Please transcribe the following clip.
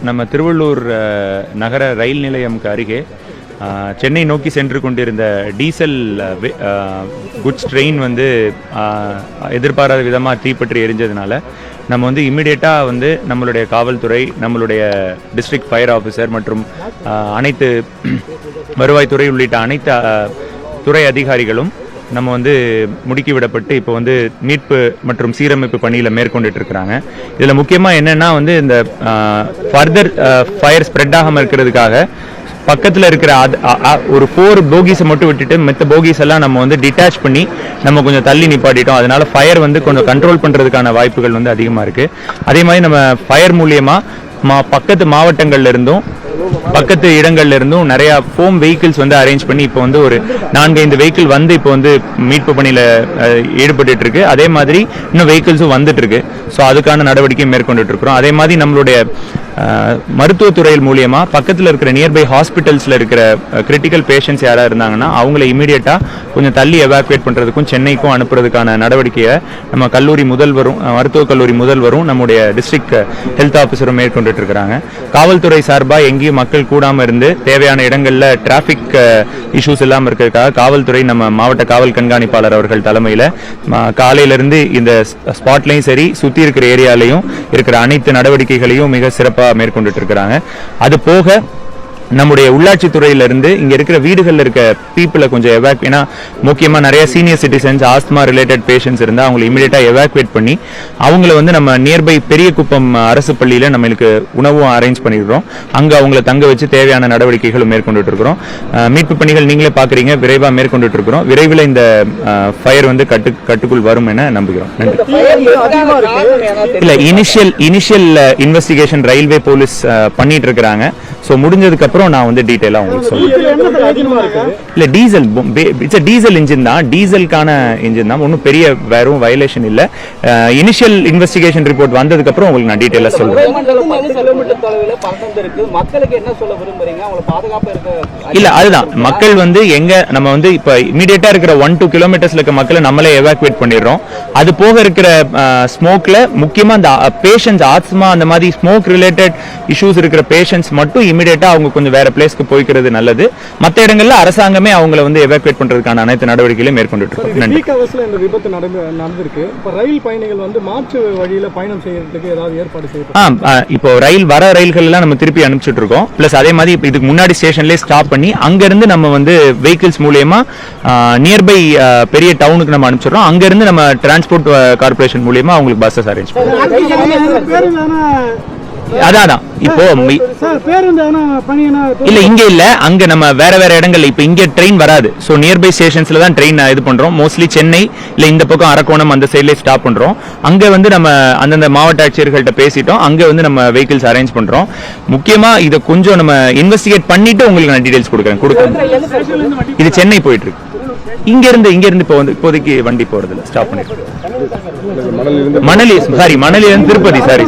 நம்ம திருவள்ளூர் நகர ரயில் நிலையம்க்கு அருகே சென்னை நோக்கி சென்று கொண்டிருந்த டீசல் குட்ஸ் ட்ரெயின் வந்து எதிர்பாராத விதமாக தீப்பற்றி எரிஞ்சதுனால நம்ம வந்து இம்மிடியேட்டாக வந்து நம்மளுடைய காவல்துறை, நம்மளுடைய டிஸ்ட்ரிக்ட் ஃபயர் ஆஃபீஸர் மற்றும் அனைத்து வருவாய்த்துறை உள்ளிட்ட அனைத்து துறை அதிகாரிகளும் நம்ம வந்து முடுக்கிவிடப்பட்டு இப்போ வந்து மீட்பு மற்றும் சீரமைப்பு பணியில் மேற்கொண்டுட்டு இருக்கிறாங்க. இதில் முக்கியமாக என்னென்னா வந்து இந்த ஃபர்தர் ஃபயர் ஸ்ப்ரெட் ஆகாமல் இருக்கிறதுக்காக பக்கத்தில் இருக்கிற ஒரு 4 போகீஸை மட்டும் விட்டுட்டு மற்ற போகீஸ் எல்லாம் நம்ம வந்து டிட்டாச் பண்ணி நம்ம கொஞ்சம் தள்ளி நிப்பாட்டிட்டோம். அதனால ஃபயர் வந்து கொஞ்சம் கண்ட்ரோல் பண்ணுறதுக்கான வாய்ப்புகள் வந்து அதிகமாக இருக்குது. அதே மாதிரி நம்ம ஃபயர் மூலியமாக பக்கத்து மாவட்டங்கள்ல இருந்தும் பக்கத்து இடங்கள்ல இருந்தும் நிறைய ஃபோம் வெஹிக்கிள்ஸ் வந்து அரேஞ்ச் பண்ணி இப்போ வந்து ஒரு 4-5 வெஹிக்கிள் வந்து இப்போ வந்து மீட்பு பணியில் ஈடுபட்டு இருக்கு. அதே மாதிரி இன்னும் வெஹிக்கிள்ஸும் வந்துட்டு இருக்கு. ஸோ அதுக்கான நடவடிக்கை மேற்கொண்டுட்டு இருக்கிறோம். அதே மாதிரி நம்மளுடைய மருத்துவத்துறையில் மூலியமா பக்கத்தில் இருக்கிற நியர்பை ஹாஸ்பிட்டல்ஸ்ல இருக்கிற கிரிட்டிக்கல் பேஷண்ட்ஸ் யாராவது இருந்தாங்கன்னா அவங்கள இமீடியட்டா கொஞ்சம் தள்ளி எவாக்குவேட் பண்றதுக்கும் சென்னைக்கும் அனுப்புறதுக்கான நடவடிக்கையை நம்ம கல்லூரி முதல்வரும் மருத்துவக் கல்லூரி முதல்வரும் நம்முடைய டிஸ்ட்ரிக்ட் ஹெல்த் ஆஃபீஸரும் மேற்கொண்டுட்டு இருக்கிறாங்க. காவல்துறை சார்பாக எங்கேயும் மக்கள் கூடாம இருந்து தேவையான இடங்கள்ல டிராபிக் இஷ்யூஸ் இல்லாமல் இருக்கிறதுக்காக காவல்துறை நம்ம மாவட்ட காவல் கண்காணிப்பாளர் அவர்கள் தலைமையில் காலையிலிருந்து இந்த ஸ்பாட்லையும் சரி சுற்றி இருக்கிற ஏரியாலையும் இருக்கிற அனைத்து நடவடிக்கைகளையும் மிக சிறப்பாக மேற்கொண்டுட்டு இருக்கிறாங்க. அது போக நம்முடைய உள்ளாட்சி துறையிலிருந்து இங்க இருக்கிற வீடுகளில் இருக்க பீப்புளை கொஞ்சம் ஏன்னா முக்கியமா நிறைய senior citizens, asthma related patients இருந்தா அவங்களை இமீடியட்டா எவாக்குவேட் பண்ணி அவங்கள வந்து நம்ம நியர்பை பெரிய குப்பம் அரசு பள்ளியில நம்மளுக்கு உணவும் அரேஞ்ச் பண்ணிடுறோம். அங்க அவங்கள தங்க வச்சு தேவையான நடவடிக்கைகளும் மேற்கொண்டுட்டு இருக்கிறோம். மீட்பு பணிகள் நீங்களே பாக்குறீங்க, விரைவா மேற்கொண்டுட்டு இருக்கிறோம். விரைவில் இந்த ஃபயர் வந்து கட்டுக்குள் வரும் என நம்புகிறோம். இல்ல இனிஷியல் இன்வெஸ்டிகேஷன் ரயில்வே போலீஸ் பண்ணிட்டு இருக்கிறாங்க. ஸோ முடிஞ்சதுக்கு அப்புறம் நான் வந்து டீட்டெயிலாக உங்களுக்கு சொல்றேன். இல்லை டீசல், இட்ஸ் டீசல் இன்ஜின் தான், டீசலுக்கான இன்ஜின் தான், ஒன்றும் பெரிய வேறும் வயலேஷன் இல்லை. இனிஷியல் இன்வெஸ்டிகேஷன் ரிப்போர்ட் வந்ததுக்கு அப்புறம் உங்களுக்கு நான் டீட்டெயிலாக சொல்றேன். இல்ல அதுதான் மக்கள் வந்து எங்க நம்ம வந்து இப்ப இமீடியட்டா இருக்கிற 1-2 கிலோமீட்டர்ஸ்ல இருக்க மக்களை நம்மளே எவாக்குவேட் பண்ணிடுறோம். அது போக இருக்கிற ஸ்மோக்ல முக்கியமா அந்த பேஷண்ட்ஸ், ஆஸ்துமா அந்த மாதிரி ஸ்மோக் ரிலேட்டட் இஷ்யூஸ் இருக்கிற பேஷண்ட்ஸ் மட்டும் இமீடியட்டா அவங்க கொஞ்சம் வேற பிளேஸ்க்கு போய்க்கிறது நல்லது. மற்ற இடங்கள்ல அரசாங்கமே அவங்களை வந்து எவாக்குவேட் பண்றதுக்கான அனைத்து நடவடிக்கைகளையும் மேற்கொண்டுட்டு இருக்கோம். இந்த விபத்து நடந்திருக்கு. இப்ப ரயில் பயணிகள் வந்து மாற்று வழியில பயணம் செய்யறதுக்கு ஏதாவது ஏற்பாடு செய்யணும். இப்போ ரயில் ரயில்கள் எல்லாம் நம்ம திருப்பி அனுப்பிச்சுட்டு இருக்கோம். பிளஸ் அதே மாதிரி இதுக்கு முன்னாடி ஸ்டேஷன்லேயே ஸ்டாப் பண்ணி அங்க இருந்து நம்ம வந்து வெஹிக்கிள்ஸ் மூலியமா நியர்பை பெரிய டவுனுக்கு நம்ம அனுப்பிச்சிடுறோம். அங்க இருந்து நம்ம டிரான்ஸ்போர்ட் கார்பரேஷன் மூலியமா அவங்களுக்கு பஸ்ஸஸ் அரேஞ்ச் பண்ணுவோம். அதான் இப்போ இல்ல இங்க இல்ல, அங்க நம்ம வேற இடங்கள்ல இப்ப இங்க ட்ரெயின் வராது. சோ நியர்பை ஸ்டேஷன்ஸ்ல தான் ட்ரெயின் இது பண்றோம். மோஸ்ட்லி சென்னை இல்ல இந்த பக்கம் அரக்கோணம் அந்த சைட்ல ஸ்டாப் பண்றோம். அங்க வந்து நம்ம அந்தந்த மாவட்ட ஆட்சியர்கள்ட்ட பேசிட்டோம். அங்க வந்து நம்ம வெஹிக்கிள்ஸ் அரேஞ்ச் பண்றோம். முக்கியமா இதை கொஞ்சம் நம்ம இன்வெஸ்டிகேட் பண்ணிட்டு உங்களுக்கு நான் டீடைல்ஸ் கொடுக்குறேன். இது சென்னை போயிட்டு இருக்கு. இங்க இருந்து இப்போதைக்கு வண்டி போறதுல ஸ்டாப் பண்ணிட்டு மணலி இருந்து திருப்பதி. சாரி.